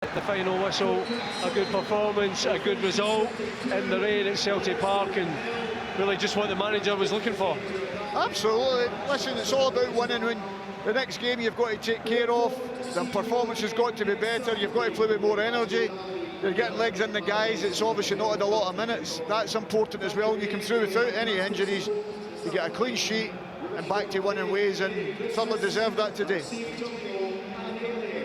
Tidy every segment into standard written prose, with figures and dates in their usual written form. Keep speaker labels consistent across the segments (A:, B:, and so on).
A: The final whistle, a good performance, a good result in the rain at Celtic Park, and really just what the manager was looking for.
B: Absolutely. Listen, it's all about winning. When the next game you've got to take care of, the performance has got to be better, you've got to play with more energy. You're getting legs in the guys, it's obviously not had a lot of minutes. That's important as well. You come through without any injuries, you get a clean sheet and back to winning ways, and thoroughly deserved that today.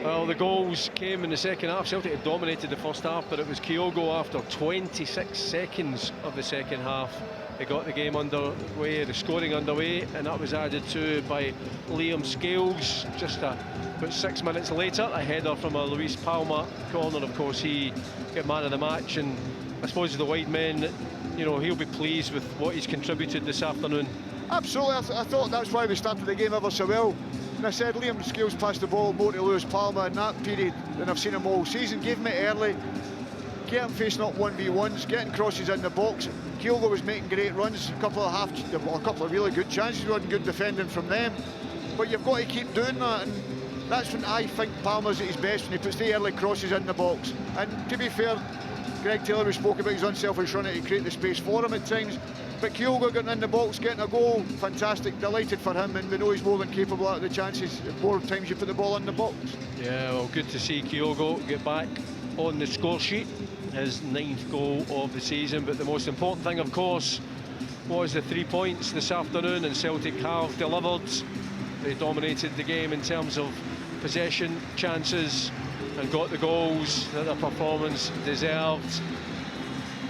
A: Well, the goals came in the second half. Celtic had dominated the first half, but it was Kyogo after 26 seconds of the second half. They got the game underway, the scoring underway, and that was added to by Liam Scales just about 6 minutes later. A header from a Luis Palma corner. Of course, he got man of the match, and I suppose the wide men, you know, he'll be pleased with what he's contributed this afternoon.
B: Absolutely. I thought that's why we started the game ever so well. And I said Liam Scales passed the ball more to Luis Palma in that period than I've seen him all season. Gave him it early, get him facing up 1v1s, getting crosses in the box. Kyogo was making great runs, a couple of really good chances, wasn't good defending from them. But you've got to keep doing that, and that's when I think Palmer's at his best, when he puts the early crosses in the box. And to be fair, Greg Taylor, we spoke about his unselfish running to create the space for him at times. But Kyogo getting in the box, getting a goal, fantastic, delighted for him, and we know he's more than capable of the chances. The more times you put the ball in the box.
A: Yeah, well, good to see Kyogo get back on the score sheet, his 9th goal of the season. But the most important thing, of course, was the 3 points this afternoon, and Celtic have delivered. They dominated the game in terms of possession, chances, and got the goals that their performance deserved.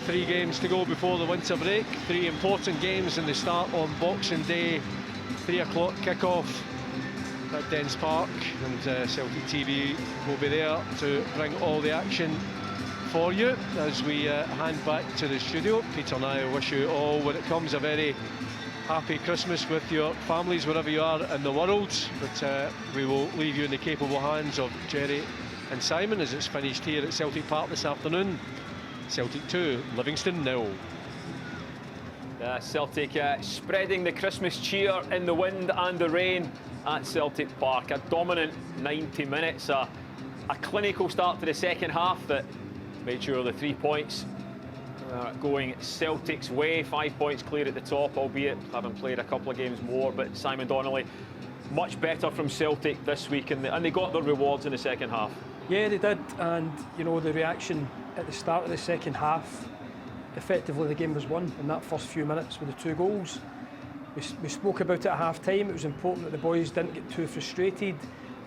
A: 3 games to go before the winter break, 3 important games, and they start on Boxing Day, 3 o'clock kickoff at Dens Park, and Celtic TV will be there to bring all the action for you as we hand back to the studio. Peter and I wish you all, when it comes, a very happy Christmas with your families wherever you are in the world, but we will leave you in the capable hands of Jerry and Simon as it's finished here at Celtic Park this afternoon. Celtic 2, Livingston 0.
C: Celtic spreading the Christmas cheer in the wind and the rain at Celtic Park. A dominant 90 minutes, a clinical start to the second half that made sure the 3 points going Celtic's way. 5 points clear at the top, albeit having played a couple of games more. But Simon Donnelly, much better from Celtic this week, and they got their rewards in the second half.
D: Yeah, they did, and you know, the reaction at the start of the second half, effectively the game was won in that first few minutes with the 2 goals. We spoke about it at half-time. It was important that the boys didn't get too frustrated,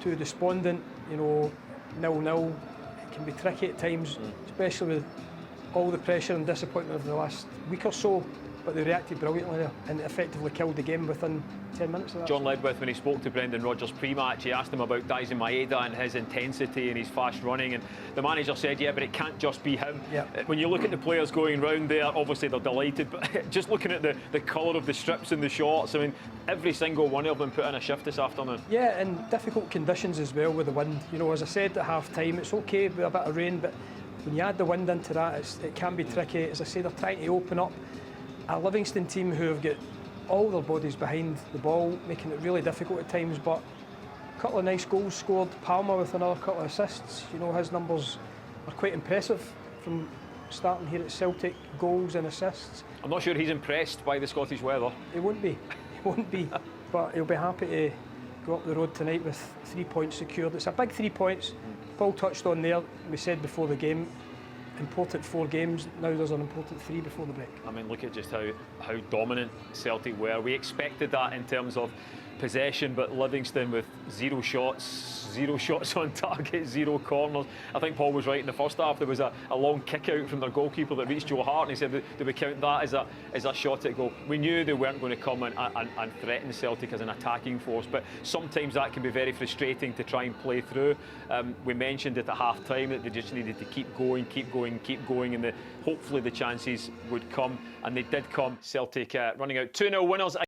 D: too despondent. You know, 0-0, it can be tricky at times, especially with all the pressure and disappointment of the last week or so. But they reacted brilliantly there and effectively killed the game within 10 minutes of that.
C: John Ledwith, when he spoke to Brendan Rodgers pre-match, he asked him about Daizen Maeda and his intensity and his fast running, and the manager said, yeah, but it can't just be him.
D: Yep.
C: When you look at the players going round there, obviously they're delighted, but just looking at the colour of the strips and the shorts, I mean, every single one of them put in a shift this afternoon.
D: Yeah, and difficult conditions as well with the wind. You know, as I said at half-time, it's okay with a bit of rain, but when you add the wind into that, it can be tricky. As I say, they're trying to open up a Livingston team who have got all their bodies behind the ball, making it really difficult at times. But a couple of nice goals scored. Palmer with another couple of assists. You know, his numbers are quite impressive from starting here at Celtic, goals and assists.
C: I'm not sure he's impressed by the Scottish weather.
D: He won't be. He won't be. But he'll be happy to go up the road tonight with 3 points secured. It's a big 3 points. Paul touched on there, we said before the game, important 4 games. Now there's an important 3 before the break.
C: I mean, look at just how dominant Celtic were. We expected that in terms of possession, but Livingston with 0 shots on target, 0 corners. I think Paul was right in the first half. There was a long kick out from their goalkeeper that reached Joe Hart, and he said, do we count that as a shot at goal? We knew they weren't going to come and threaten Celtic as an attacking force, but sometimes that can be very frustrating to try and play through. We mentioned it at half-time that they just needed to keep going, and hopefully the chances would come, and they did come. Celtic running out 2-0 winners.